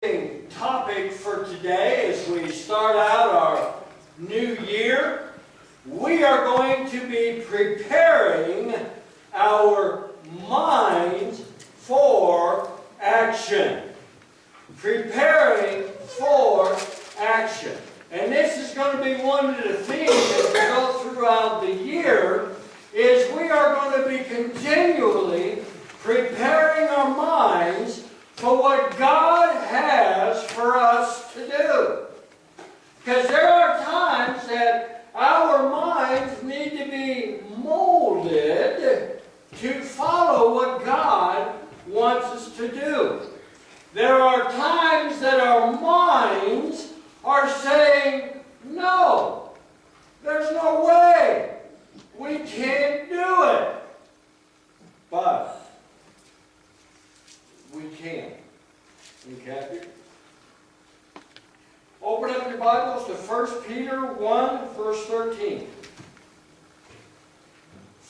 Topic for today as we start out our new year. We are going to be preparing our minds for action. Preparing for action. And this is going to be one of the themes as we go throughout the year, is we are going to be continually preparing our minds for what God has for us to do. Because there are times that our minds need to be molded to follow what God wants us to do. There are times that our minds are saying, no, there's no way, we can't do it. But we can. Okay? Open up your Bibles to 1 Peter 1, verse 13.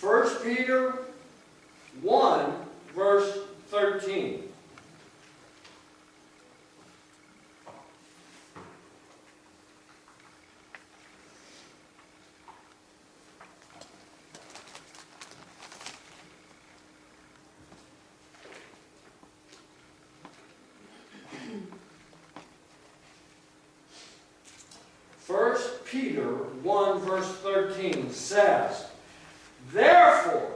1 Peter 1, verse 13. Peter 1 verse 13 says, therefore,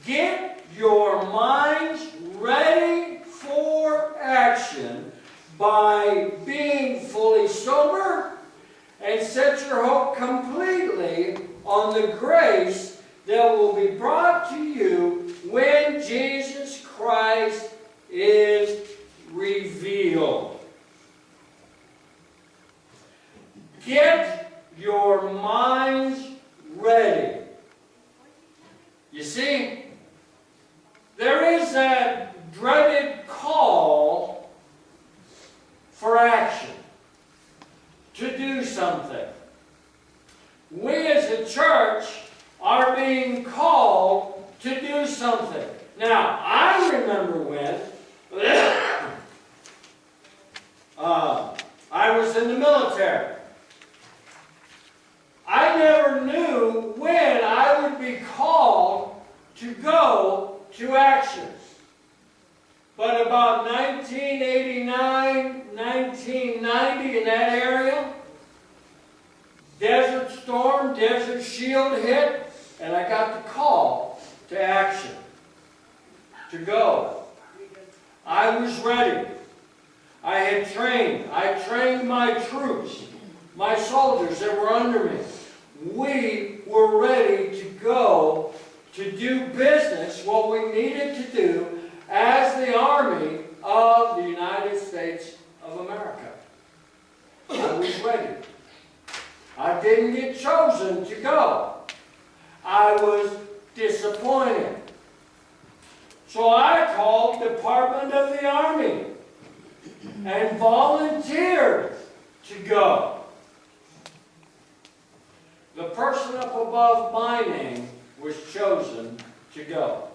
get your minds ready for action by being fully sober, and set your hope completely on the grace that will be brought to you when Jesus Christ is revealed. Get your minds ready. You see, there is that dreaded call for action, to do something. We as a church are being called to do something. Now, I remember when I was in the military. I never knew when I would be called to go to actions. But about 1989, 1990, in that area, Desert Storm, Desert Shield hit, and I got the call to action, to go. I was ready. I had trained. I trained my troops, my soldiers that were under me. We were ready to go to do business, what we needed to do as the Army of the United States of America. I was ready. I didn't get chosen to go. I was disappointed. So I called the Department of the Army and volunteered to go. The person up above my name was chosen to go.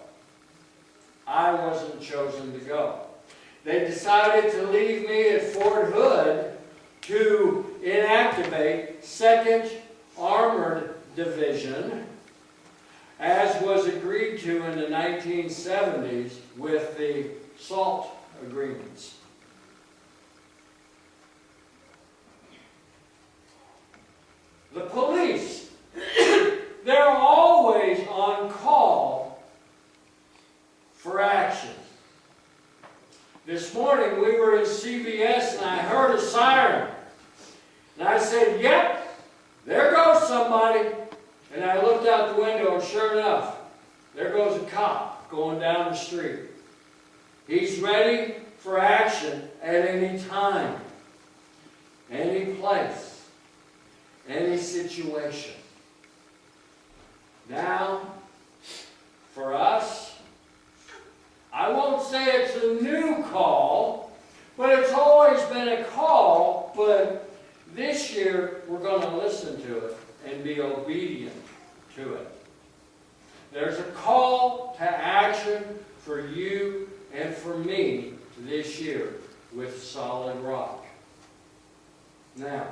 I wasn't chosen to go. They decided to leave me at Fort Hood to inactivate 2nd Armored Division, as was agreed to in the 1970s with the SALT agreements. The police, they're always on call for action. This morning we were in CVS and I heard a siren. And I said, yep, there goes somebody. And I looked out the window and sure enough, there goes a cop going down the street. He's ready for action at any time, any place, any situation. Now, for us, I won't say it's a new call, but it's always been a call, but this year we're going to listen to it and be obedient to it. There's a call to action for you and for me this year. with solid rock. Now,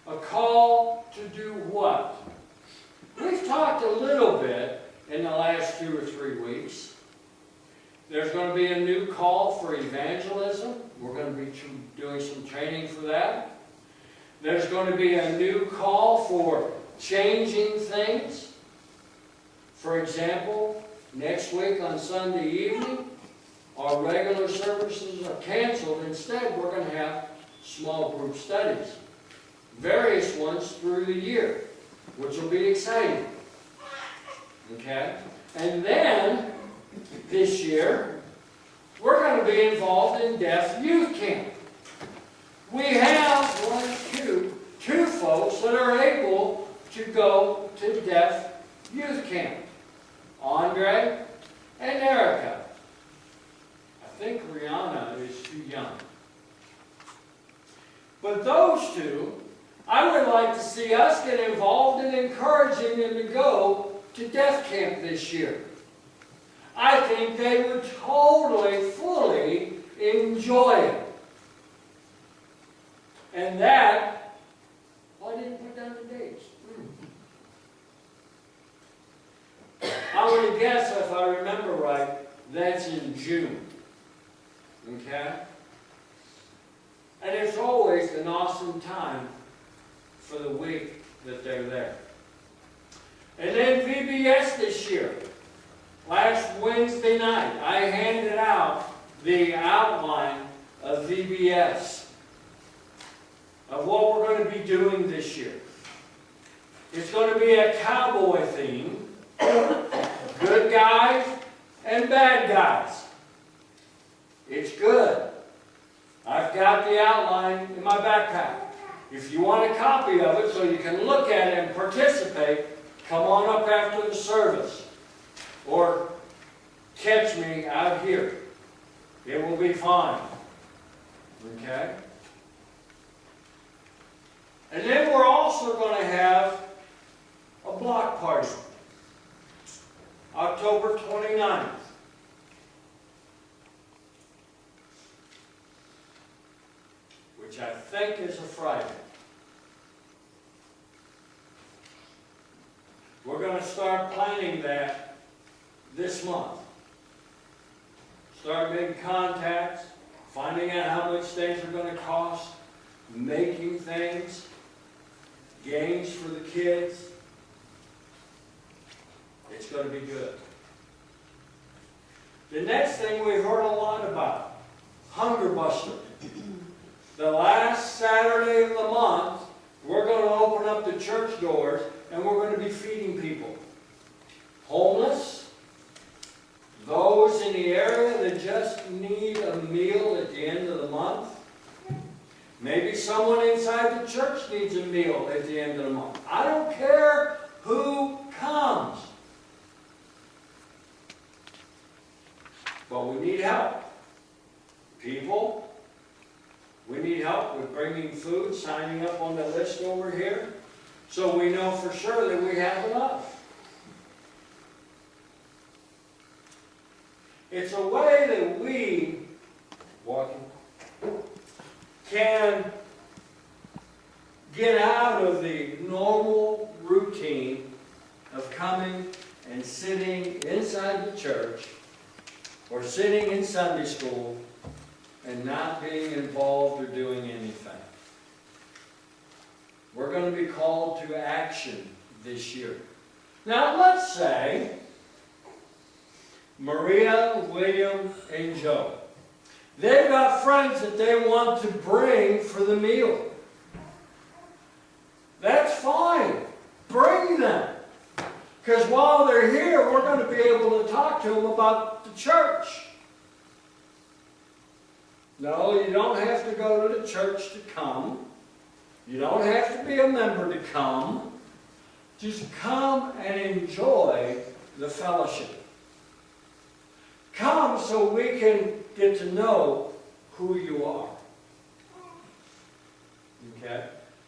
a call to do what? We've talked a little bit in the last 2 or 3 weeks. There's going to be a new call for evangelism. We're going to be doing some training for that. There's going to be a new call for changing things. For example, next week on Sunday evening, our regular services are canceled. Instead, we're going to have small group studies. Various ones through the year, which will be exciting. Okay? And then, this year, we're going to be involved in Deaf Youth Camp. We have two folks that are able to go to Deaf Youth Camp. Andre and Erica. I think Rihanna is too young. But those two, I would like to see us get involved in encouraging them to go to Deaf Camp this year. I think they would totally, fully enjoy it. And that, well, I didn't put down the dates. I would guess, if I remember right, that's in June. Okay? And it's always an awesome time for the week that they're there. And then VBS this year. Last Wednesday night, I handed out the outline of VBS, of what we're going to be doing this year. It's going to be a cowboy theme. Good guys and bad guys. It's good. I've got the outline in my backpack. If you want a copy of it so you can look at it and participate, come on up after the service. Or catch me out here. It will be fine. Okay? And then we're also going to have a block party. October 29th. Which I think is a Friday. We're going to start planning that this month. Start making contacts, finding out how much things are going to cost, making things, games for the kids. It's going to be good. The next thing we've heard a lot about, Hunger Buster. The last Saturday of the month, we're going to open up the church doors and we're going to be feeding people. Homeless, those in the area that just need a meal at the end of the month. Maybe someone inside the church needs a meal at the end of the month. I don't care who comes. But we need help. People, we need help with bringing food, signing up on the list over here, so we know for sure that we have enough. It's a way that we, can get out of the normal routine of coming and sitting inside the church or sitting in Sunday school and not being involved or doing anything. We're going to be called to action this year. Now let's say Maria, William, and Joe. They've got friends that they want to bring for the meal. That's fine. Bring them. Because while they're here, we're going to be able to talk to them about the church. No, you don't have to go to the church to come. You don't have to be a member to come. Just come and enjoy the fellowship. Come so we can get to know who you are. Okay?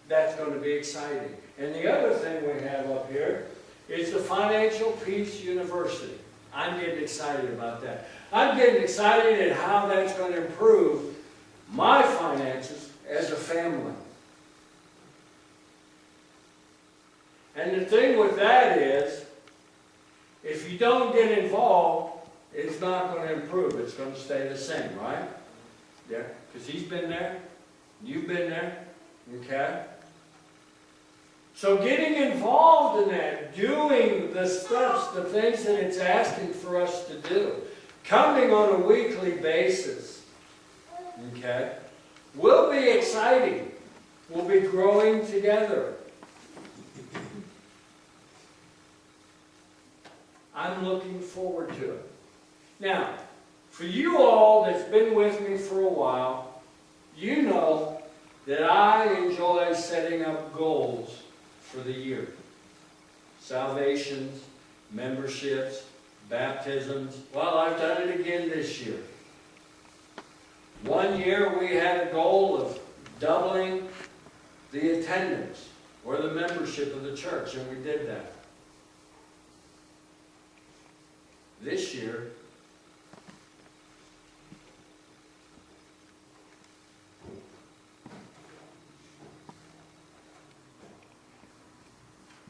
That's going to be exciting. And the other thing we have up here is the Financial Peace University. I'm getting excited about that. I'm getting excited at how that's going to improve my finances as a family. And the thing with that is, if you don't get involved, it's not going to improve. It's going to stay the same, right? Yeah, because he's been there. You've been there. Okay? So getting involved in that, doing the steps, the things that it's asking for us to do, coming on a weekly basis, okay, will be exciting. We'll be growing together. I'm looking forward to it. Now, for you all that's been with me for a while, you know that I enjoy setting up goals for the year. Salvations, memberships, baptisms. Well, I've done it again this year. One year we had a goal of doubling the attendance or the membership of the church, and we did that. This year,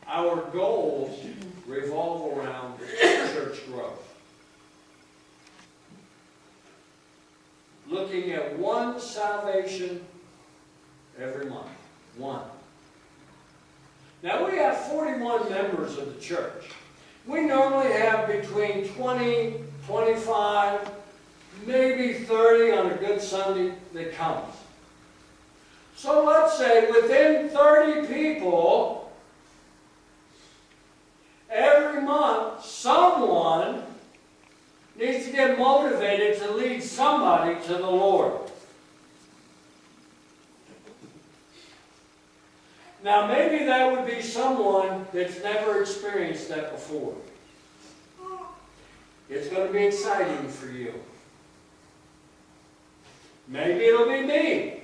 our goals revolve around church growth. Looking at one salvation every month. One. Now we have 41 members of the church. We normally have between 20, 25, maybe 30 on a good Sunday that comes. So let's say within 30 people, every month, someone needs to get motivated to lead somebody to the Lord. Now, maybe that would be someone that's never experienced that before. It's going to be exciting for you. Maybe it'll be me.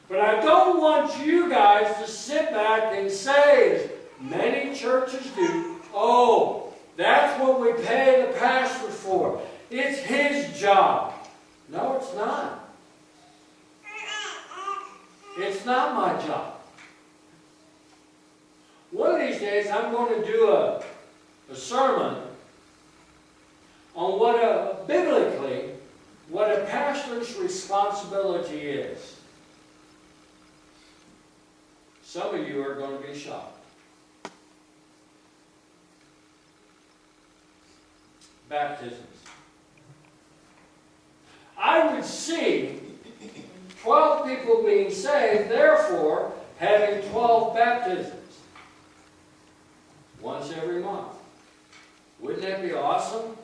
But I don't want you guys to sit back and say, as many churches do, oh, that's what we pay the pastor for. It's his job. No, it's not. It's not my job. One of these days I'm going to do a sermon on what biblically, what a pastor's responsibility is. Some of you are going to be shocked. Baptisms. I would see 12 people being saved, therefore having 12 baptisms. Once every month. Wouldn't that be awesome?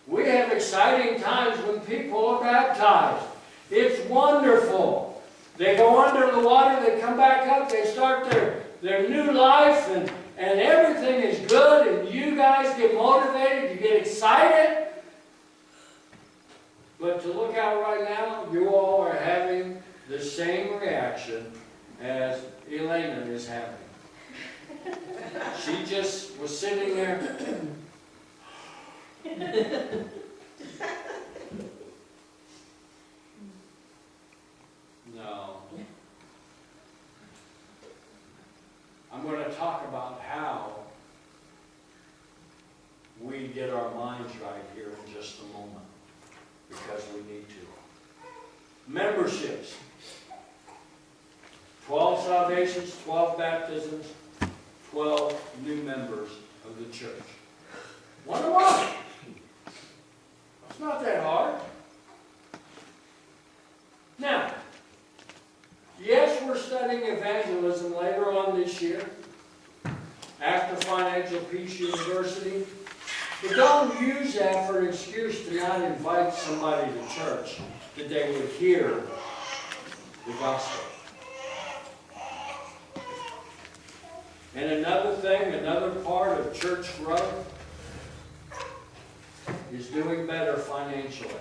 We have exciting times when people are baptized. It's wonderful. They go under the water, they come back up, they start their new life, and everything is good, and you guys get motivated, you get excited. But to look out right now, you all are having the same reaction as Elena is having. She just was sitting there. No. I'm going to talk about how we get our minds right here in just a moment, because we need to. Memberships. 12 salvations, 12 baptisms, 12 new members of the church. One a month. It's not that hard. Now, yes, we're studying evangelism later on this year, after Financial Peace University, but don't use that for an excuse to not invite somebody to church that they would hear the gospel. And another thing, another part of church growth is doing better financially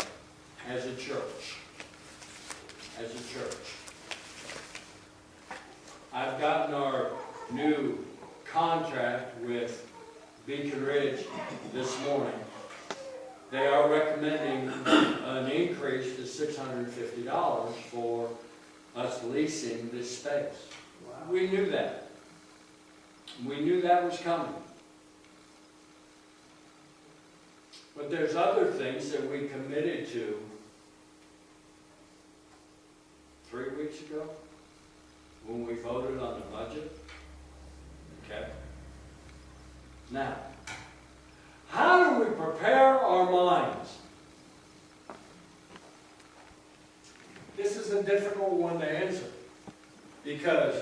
as a church. As a church. I've gotten our new contract with Beacon Ridge this morning. they are recommending an increase to $650 for us leasing this space. Wow. We knew that. We knew that was coming. But there's other things that we committed to 3 weeks ago when we voted on the budget. Okay? Now, how do we prepare our minds? This is a difficult one to answer because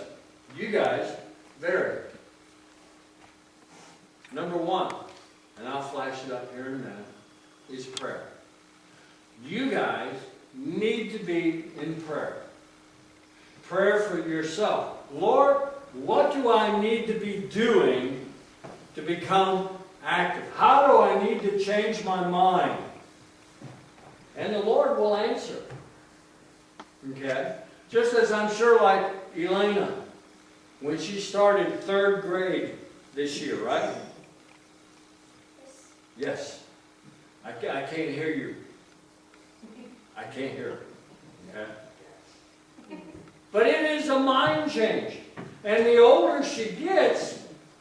you guys vary. Number one, and I'll flash it up here in a minute, is prayer. You guys need to be in prayer. Prayer for yourself. Lord, what do I need to be doing to become active? How do I need to change my mind? And the Lord will answer. Okay? Just as I'm sure like Elena, when she started 3rd grade this year, right? Yes. I can't hear you. I can't hear it. Okay? But it is a mind change. And the older she gets,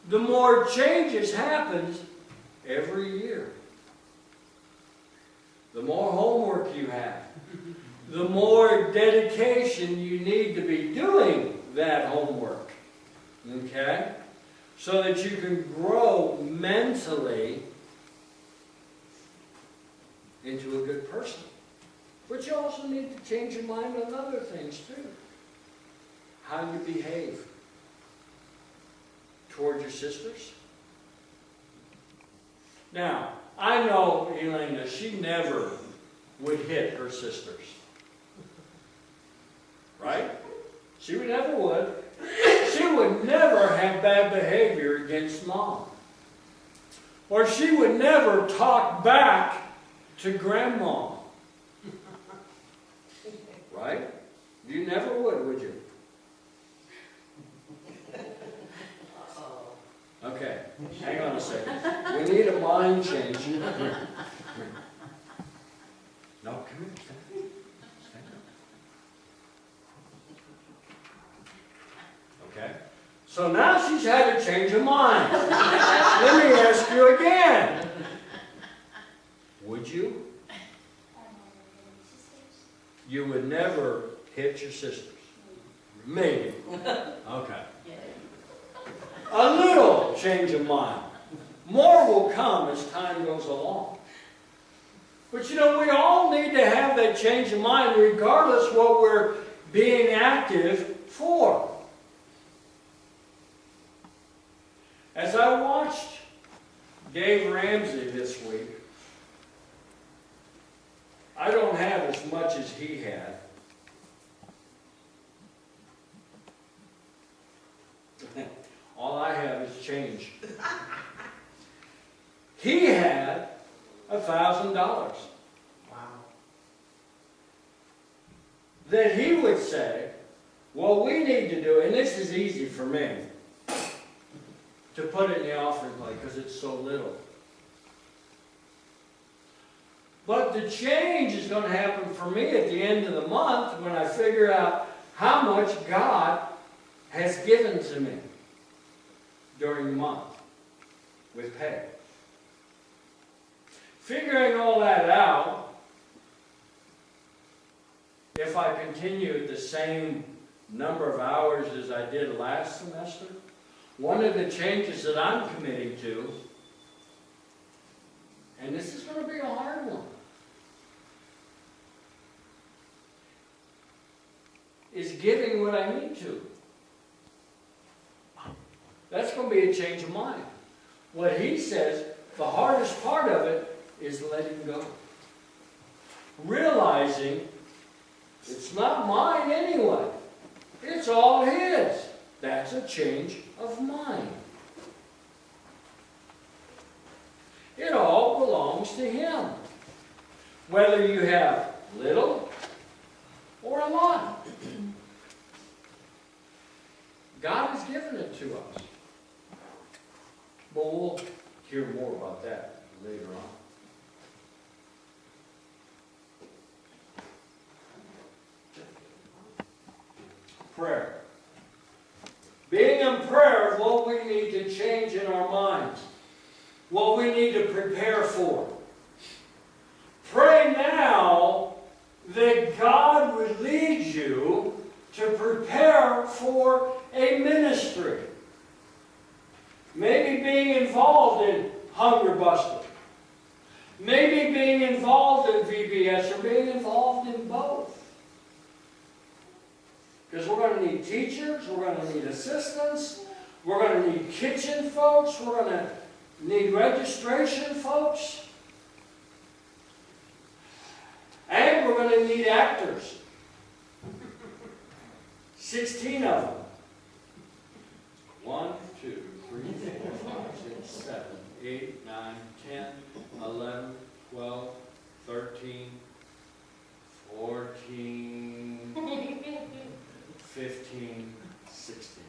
the more changes happens every year. The more homework you have, the more dedication you need to be doing that homework. Okay? So that you can grow mentally into a good person. But you also need to change your mind on other things too. How you behave toward your sisters. Now, I know Elena, she never would hit her sisters. Right? She never would. She would never have bad behavior against Mom. Or she would never talk back to Grandma. Right? You never would you? Okay, hang on a second. We need a mind change. No, come here. Stand up. Okay? So now she's had a change of mind. Let me ask you again. Would you? You would never hit your sisters. Maybe. Okay. A little change of mind. More will come as time goes along. But you know, we all need to have that change of mind regardless what we're being active for. As I watched Dave Ramsey this week, I don't have as much as he had. All I have is change. He had $1,000. Wow. That he would say, what we need to do, and this is easy for me, to put it in the offering plate because it's so little. But the change is going to happen for me at the end of the month when I figure out how much God has given to me during the month with pay. Figuring all that out, if I continue the same number of hours as I did last semester, one of the changes that I'm committing to, and this is going to be a hard one, is giving what I need to. That's going to be a change of mind. What he says, the hardest part of it is letting go. Realizing it's not mine anyway. It's all his. That's a change of mind. It all belongs to him. Whether you have little or a lot. God has given it to us. But we'll hear more about that later on. prayer. Being in prayer is what we need to change in our minds. What we need to prepare for. Pray now that God would lead you to prepare for a ministry. Maybe being involved in Hunger Buster. Maybe being involved in VBS or being involved in both. Because we're going to need teachers, we're going to need assistants, we're going to need kitchen folks, we're going to need registration folks. And we're going to need actors. 16 of them. 1, 2, 3, 4, 5, 6, 7, 8, 9, 10, 11, 12, 13, 14, 15, 16.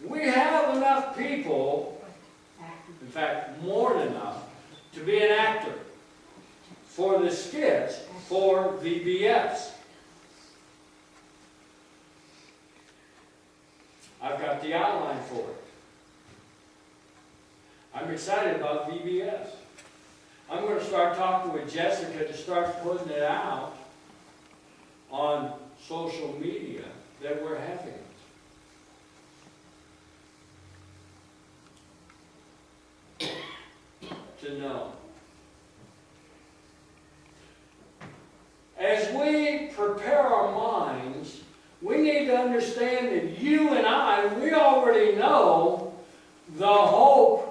We have enough people, in fact, more than enough, to be an actor for the skits for VBS. I've got the outline for it. I'm excited about VBS. I'm going to start talking with Jessica to start putting it out on social media that we're having it. To know. As we prepare our minds, we need to understand that you and I, we already know the hope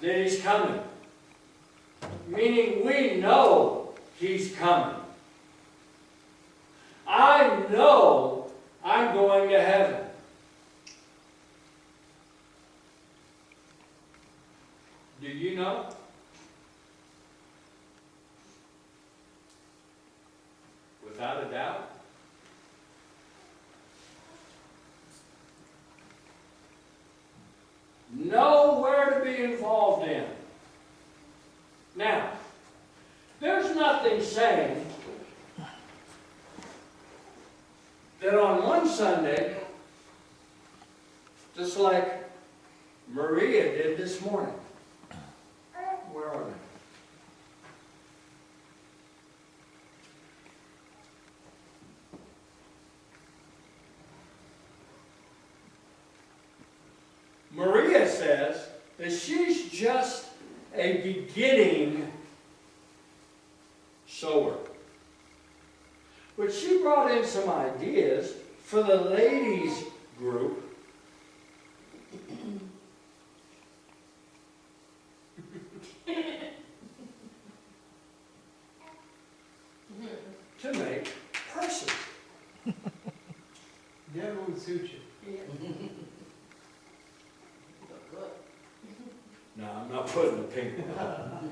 that He's coming. Meaning we know He's coming. I know I'm going to heaven. Do you know? Without a doubt. Know where to be involved in. Now, there's nothing saying that on one Sunday, just like Maria did this morning. Where are they? Maria says that she's just a beginning sower. But she brought in some ideas for the ladies group to make purses. That would suit you. No, I'm not putting the pink one on.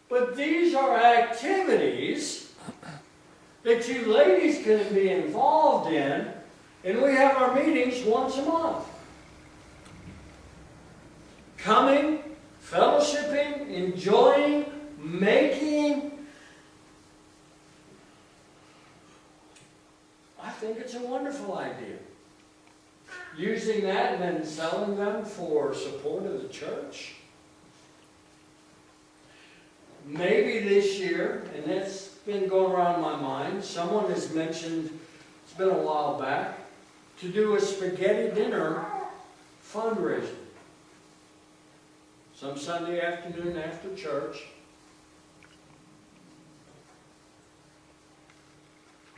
But these are activities that you ladies can be involved in, and we have our meetings once a month. Coming, fellowshipping, enjoying, making. I think it's a wonderful idea. Using that and then selling them for support of the church. Maybe this year, and it's been going around my mind, someone has mentioned, it's been a while back, to do a spaghetti dinner fundraiser. Some Sunday afternoon after church.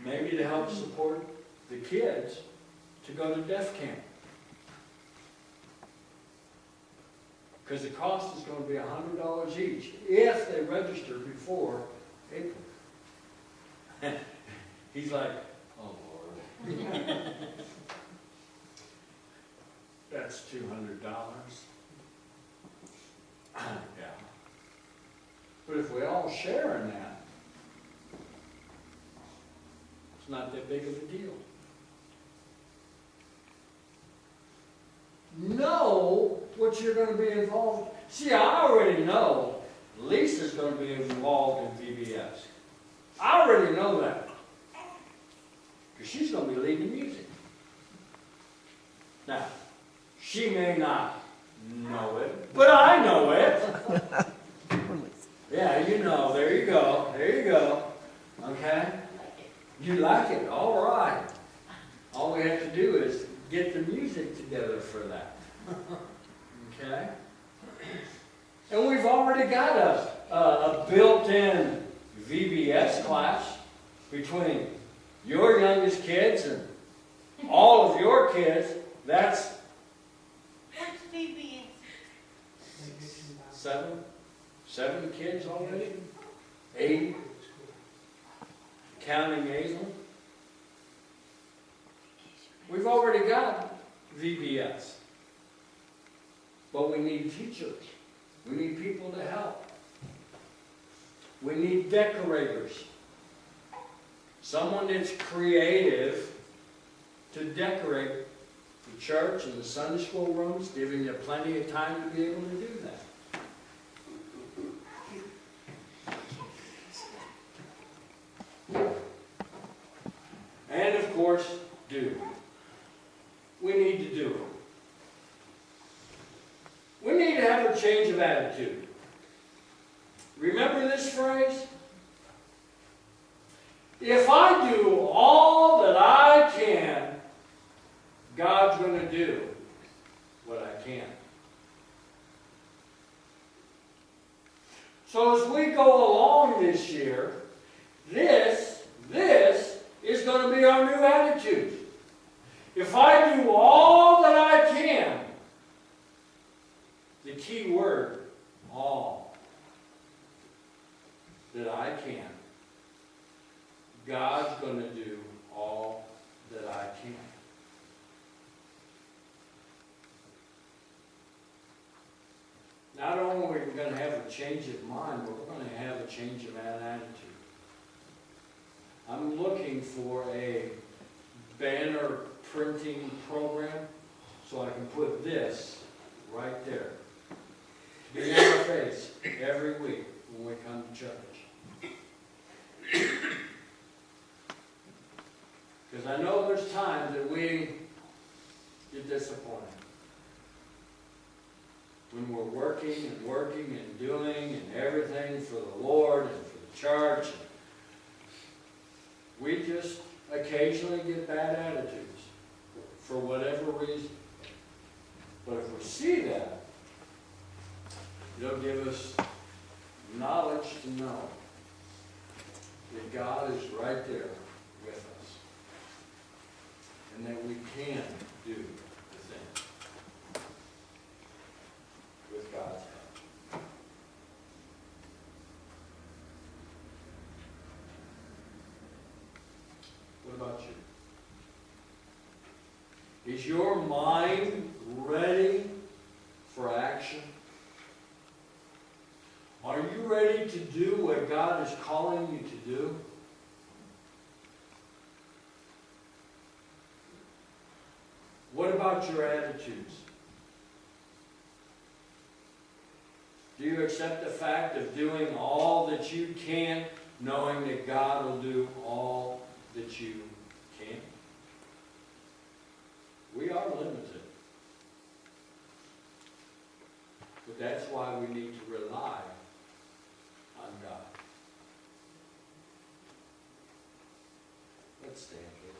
Maybe to help support the kids to go to deaf camp. Because the cost is going to be $100 each if they register before April. He's like, oh Lord. That's $200. Yeah. But if we all share in that, it's not that big of a deal. Know what you're going to be involved in. See, I already know Lisa's going to be involved in VBS. I already know that. Because she's going to be leading music. Now, she may not know it, but I know it. Yeah, you know. There you go. There you go. Okay? You like it? All right. All we have to do is get the music together for that. Okay? And we've already got a built-in VBS class between your youngest kids and all of your kids. That's What's VBS? seven kids already? 8, counting Hazel. We've already got VBS. But we need teachers. We need people to help. We need decorators. Someone that's creative to decorate the church and the Sunday school rooms, giving you plenty of time to be able to do that. And of course, do. We need to do it. We need to have a change of attitude. Remember this phrase? If I do all that I can, God's going to do what I can. So as we go along this year, this is going to be our new attitude. If I do all that I can, the key word, all that I can, God's going to do all that I can. Not only are we going to have a change of mind, but we're going to have a change of attitude. I'm looking for a banner printing program so I can put this right there. To be in our face every week when we come to church. Because I know there's times that we get disappointed. When we're working and doing and everything for the Lord and for the church. We just occasionally get bad attitudes for whatever reason. But if we see that, it'll give us knowledge to know that God is right there with us. And that we can do the thing with God's help. What about you? Is your mind ready for action? Are you ready to do what God is calling you to do? What about your attitudes? Do you accept the fact of doing all that you can, knowing that God will do all that you can? We are limited. But that's why we need to rely on God. Let's stand here.